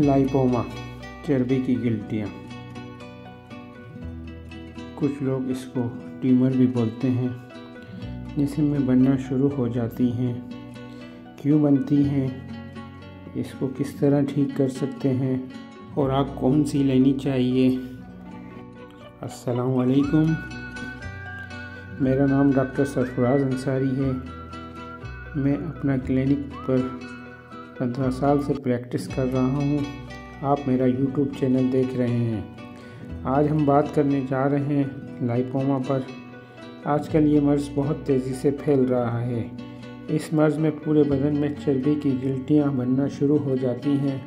Lipoma चर्बी की गिल्टियाँ। कुछ लोग इसको ट्यूमर भी बोलते हैं, जिसमें बनना शुरू हो जाती हैं। क्यों बनती हैं, इसको किस तरह ठीक कर सकते हैं और आप कौन सी लेनी चाहिए। अस्सलाम वालेकुम, मेरा नाम डॉक्टर सरफराज अंसारी है। मैं अपना क्लिनिक पर 15 साल से प्रैक्टिस कर रहा हूँ। आप मेरा यूट्यूब चैनल देख रहे हैं। आज हम बात करने जा रहे हैं लाइपोमा पर। आजकल ये मर्ज़ बहुत तेज़ी से फैल रहा है। इस मर्ज़ में पूरे बदन में चर्बी की गिल्टियाँ बनना शुरू हो जाती हैं।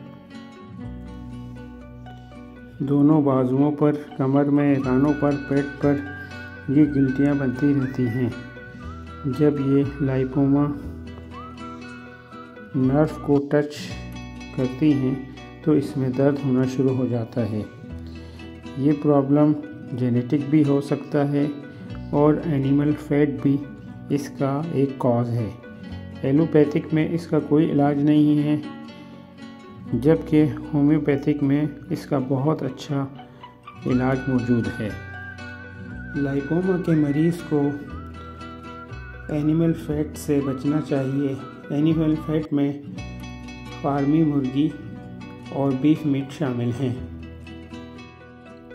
दोनों बाजुओं पर, कमर में, रानों पर, पेट पर ये गिल्टियाँ बनती रहती हैं। जब ये लाइपोमा नर्व को टच करती हैं तो इसमें दर्द होना शुरू हो जाता है। ये प्रॉब्लम जेनेटिक भी हो सकता है और एनिमल फैट भी इसका एक कॉज है। एलोपैथिक में इसका कोई इलाज नहीं है, जबकि होम्योपैथिक में इसका बहुत अच्छा इलाज मौजूद है। लाइपोमा के मरीज़ को एनिमल फैट से बचना चाहिए। एनिमल फैट में फार्मी मुर्गी और बीफ मीट शामिल हैं।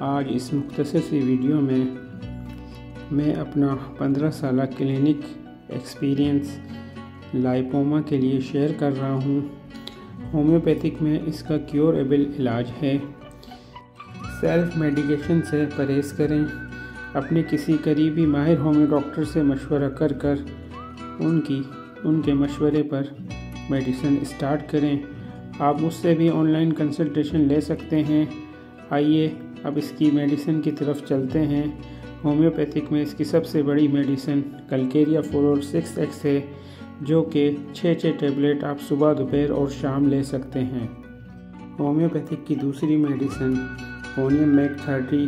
आज इस मुख्तसर सी वीडियो में मैं अपना 15 साल क्लिनिक एक्सपीरियंस लाइपोमा के लिए शेयर कर रहा हूँ। होम्योपैथिक में इसका क्योरेबल इलाज है। सेल्फ मेडिकेशन से परहेज़ करें। अपने किसी करीबी माहिर होम्यो डॉक्टर से मशवरा कर उनके मशवरे पर मेडिसिन स्टार्ट करें। आप उससे भी ऑनलाइन कंसल्टेशन ले सकते हैं। आइए अब इसकी मेडिसिन की तरफ चलते हैं। होम्योपैथिक में इसकी सबसे बड़ी मेडिसिन कैलकेरिया फ्लोर 6X है, जो कि 6 टैबलेट आप सुबह, दोपहर और शाम ले सकते हैं। होम्योपैथिक की दूसरी मेडिसिन ओनियम मैक 30,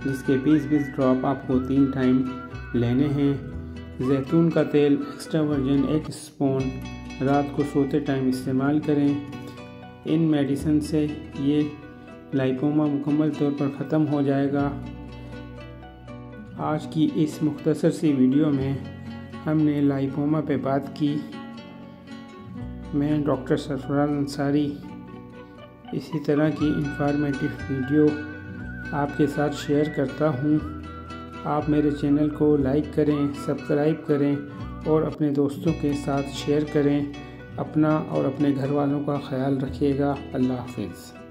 जिसके 20-20 ड्रॉप आपको 3 टाइम लेने हैं। जैतून का तेल एक्स्ट्रा वर्जिन 1 स्पून रात को सोते टाइम इस्तेमाल करें। इन मेडिसिन से ये लाइपोमा मुकम्मल तौर पर ख़त्म हो जाएगा। आज की इस मुख्तसर सी वीडियो में हमने लाइपोमा पे बात की। मैं डॉक्टर सरफराज अंसारी इसी तरह की इंफॉर्मेटिव वीडियो आपके साथ शेयर करता हूँ। आप मेरे चैनल को लाइक करें, सब्सक्राइब करें और अपने दोस्तों के साथ शेयर करें। अपना और अपने घर वालों का ख्याल रखिएगा। अल्लाह हाफ़िज़।